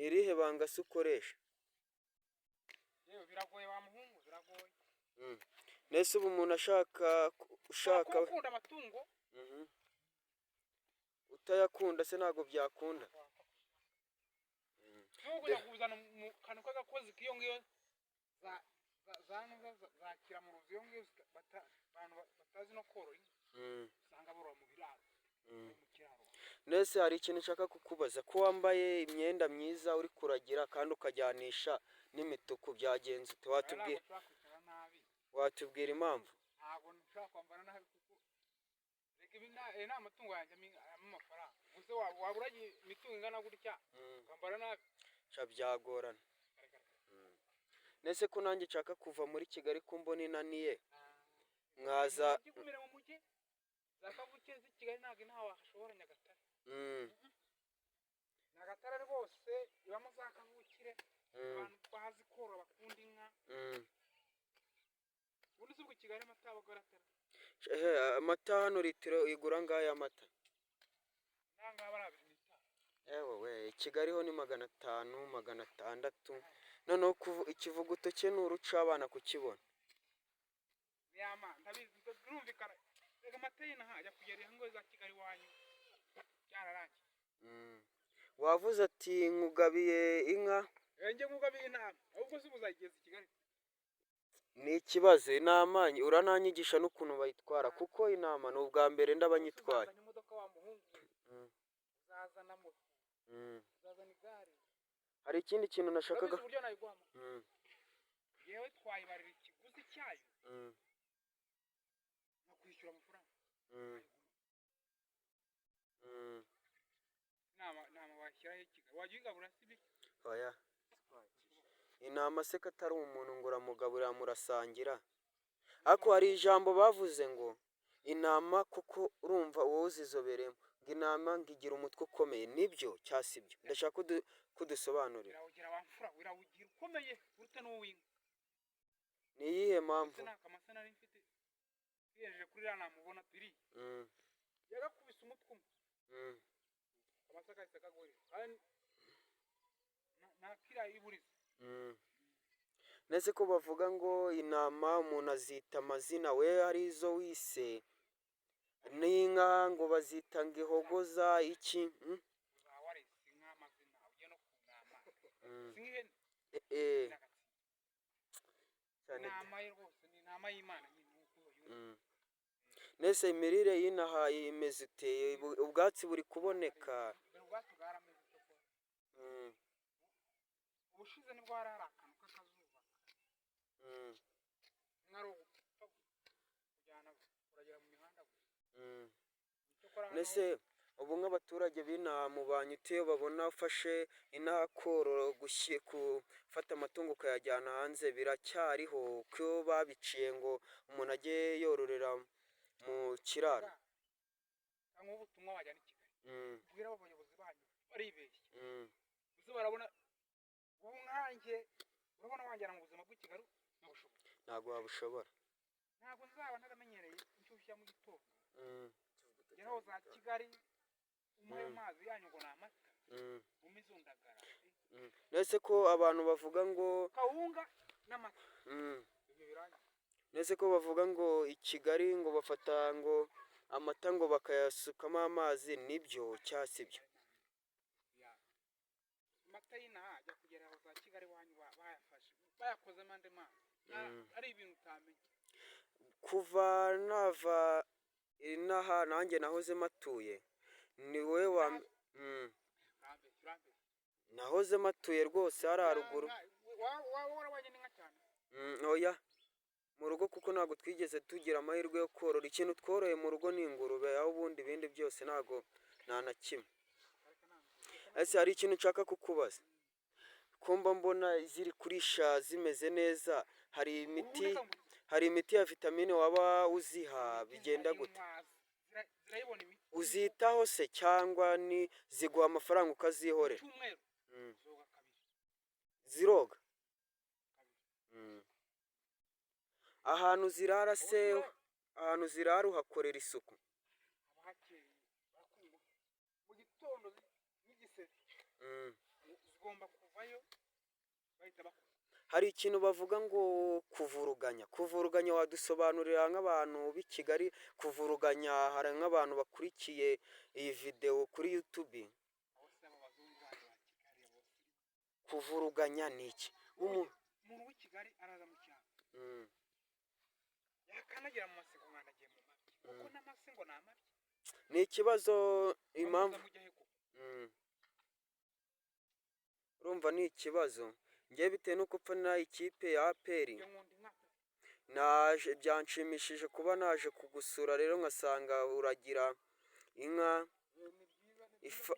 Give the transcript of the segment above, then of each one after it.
irihe banga se ukoresha? yewe biragoye wa muhungu, biragoye. Nese ubu umuntu ushaka ukunda amatungo utayakunda se ntabwo byakunda. Nko kujya kuzana mu kantu k'agakozi k'iyo ngiyo za kiramuruzi iyo ngiyo abantu batazi no korora usanga borora mu biraro mu kiraro. Nese hari ikintu nshaka kukubaza, ko wambaye imyenda myiza uri kuragira kandi ukajyanisha n'imituku, byagenze ute? Watubwira impamvu? Ntabwo nshaka kwambara nabi kuko reka ibi ni amatungo yanjye amafaranga. Gusa waba uragiye imitungo ingana gutya kwambara nabi byagorana. Nese ko nanjye nshaka kuva muri Kigali ko mbona inaniye mwaza kumira mu mujyi zakavukiye zi Kigali ntabwo inaha washobora Nyagatare. Nyagatare rwose ibamo zakavukire abantu bazi korora bakunda inka. Ubundi se ubwo Kigali amata abagoratera amata hano litiro igura ngahe amata? Nanga barabiri nita. We Kigali ho ni 500 600. Noneho ikivuguto cye n'uruca abana kukibona. Yama ndabizi birumvikana. Rega amata y'inaha ajya kugera ngo za Kigali wanyu cyararangiye. Wavuze ati nkugabiye inka. Njye nkugabiye intama ahubwo se ubuzageze Kigali. Ni ikibazo inama urananyigisha n'ukuntu bayitwara kuko inama ni ubwa mbere ndabanyitwaye. Imodoka wa muhungu uzazana moto uzazana igare. Hari ikindi kintu nashakaga uburyo nayigwamo yewe twayibarira ikiguzi cyayo no kwishyura amafaranga. Nama washyiraho Kigali wajya uyigabura sibi? Oya inama se katari umuntu ngo uramugaburira murasangira. Ariko hari ijambo bavuze ngo inama kuko urumva wowe uzizoberemo ngo inama ngigira umutwe ukomeye, nibyo cyasibyo? Ndashaka kudusobanurira. Wirawugira wamfura, wirawugira ukomeye urute n'uwinka. Ni iyihe mpamvu? Akamasa nari mfite yejeje kuri rana mubona turi yagakubise umutwe umwe akamasa kahise kagorera kandi nakira iburiza. Nese ko bavuga ngo inama umuntu azita amazina, we ari izo wise n'inka ngo bazita ngo ihogoza iki? Warese inka amazina ugiye no kunama singihene inama ye rwose ni inama y'Imana nyine uko yumva. Nese imirire y'inaha imeze iteye, ubwatsi buri kuboneka? Ubwatsi bwarameze cyo ubushize nibwo hari akantu k'akazuba nkaro kujyana kuragera mu mihanda gusa. Nese ubu nk'abaturage b'inaha mu banyite iyo babona ufashe inaha korora gufata amatungo ukayajyana hanze biracyariho ko babiciye ngo umuntu ajye yororera mu kiraro? Cyangwa ubutumwa wajyana i Kigali ubwira abayobozi banyu baribeshye uzi barabona ubu nkanjye urabona wanjyana mu buzima bw'i Kigali ntabwo wabushobora. Ntabwo nzaba ntaramenyereye inshyushya mu gitondo ngeraho za Kigali umuhe amazi yanyu ngo ni amata umizundagara. Nese ko abantu bavuga ngo kawunga n'amata ibyo biranye. Nese ko bavuga ngo i Kigali ngo bafata ngo amata ngo bakayasukamo amazi, nibyo cyasibyo? Amata y'inaha ajya kugera aho za Kigali wanyu bayafashe bayakozemo andi mazi ari ibintu utamenya. Kuva nava inaha nanjye nahoze matuye ni wowe nahoze matuye rwose hari haruguru. Warabanye n'inka cyane? Oya mu rugo kuko ntabwo twigeze tugira amahirwe yo korora. Ikintu tworoye mu rugo ni ingurube, aho ubundi ibindi byose ntabwo nta na kimwe. Ese hari ikintu nshaka kukubaza, ko mbona ziri kurisha zimeze neza, hari imiti ya vitamine waba uziha bigenda gute? Uzitaho se cyangwa ni ziguha amafaranga ukazihorera? Ziroga? Ahantu zirara se, ahantu zirara uhakorera isuku? Mu gitondo n'igisebe zigomba bagahita bakura. hari ikintu bavuga ngo kuvuruganya wadusobanurira nk'abantu b'i Kigali, kuvuruganya hari nk'abantu bakurikiye iyi videwo kuri YouTube, Abo se abo bazungu bandi ba Kigali abo kuvuruganya ni iki? umuntu w'i Kigali araza mu cyaro yakanagira mu masego mwanagiye mu mabi kuko n'amase ngo ni amabi ni ikibazo impamvu urumva ni ikibazo ngiye bitewe nuko pfa na ikipe ya APR naje byanshimishije kuba naje kugusura rero nkasanga uragira inka ifa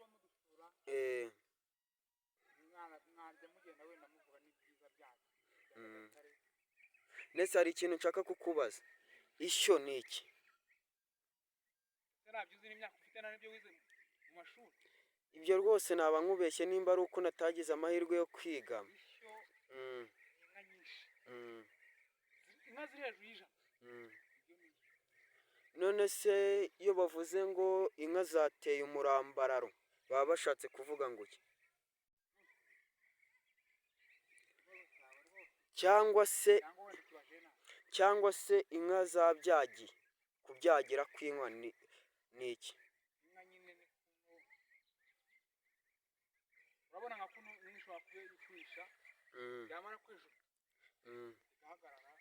ndetse hari ikintu nshaka kukubaza, ishyo ni iki? Ibyo rwose naba nkubeshye nimba ari uko natagize amahirwe yo kwiga. None se iyo bavuze ngo inka zateye umurambararo baba bashatse kuvuga ngo iki? cyangwa se inka zabyagiye, kubyagira kw'inka ni iki? urabona nka kuno inka ishobora kuyikwisha yamara kwijuka igahagarara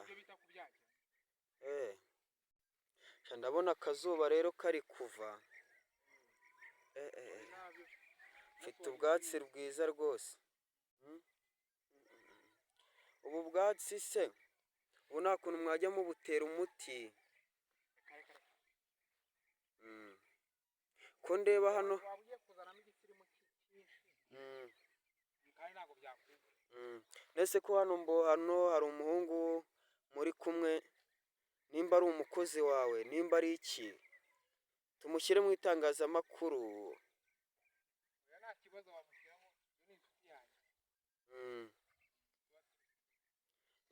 ibyo bita kubyagira. Ndabona akazuba rero kari kuva, mfite ubwatsi bwiza rwose. Ubu bwatsi se ubu nta kuntu mwajya mubutera umuti? Ko ndeba hano ndetse ko hano hari umuhungu muri kumwe, nimba ari umukozi wawe nimba ari iki, tumushyire mu itangazamakuru.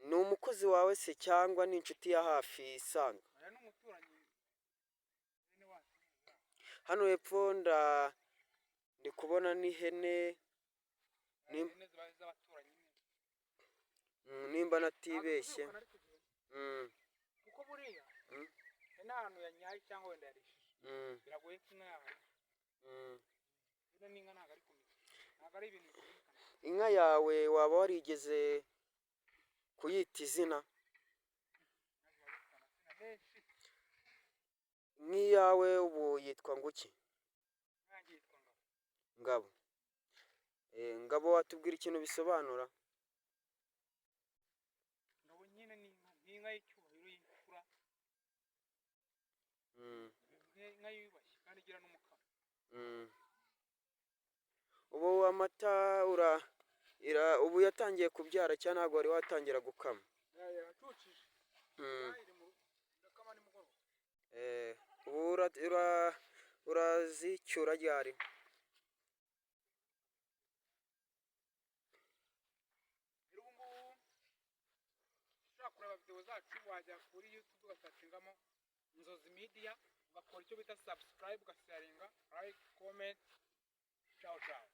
Ni umukozi wawe se cyangwa ni inshuti ya hafi isanzwe? Hano hepfo ndi kubona n'ihene, nimba natibeshye. kuko buriya ni ahantu yanyaye cyangwa wenda yarishije biragoye ko inka yawe n'inka ntabwo ari kumenya, ntabwo ari ibintu bikurikirana. Inka yawe waba warigeze kuyita izina? Nk'iyawe ubu yitwa ngo iki? Ngabo. Ngabo watubwira ikintu bisobanura? Ngabo nyine ni inka y'icyubahiro y'imfura, inka yubashye kandi igira n'umukamo. Ubu amata ubu yatangiye kubyara cyangwa ntabwo wari watangira gukama? Yaracukije iri mu ndakama nimugoroba. Ubu urazicyura ryari? Ushobora kureba videwo zacu wajya kuri YouTube ugasacingamo Inzozi Media ugakora icyo bita subscribe, ugasharinga, like, comment. Ciao ciao.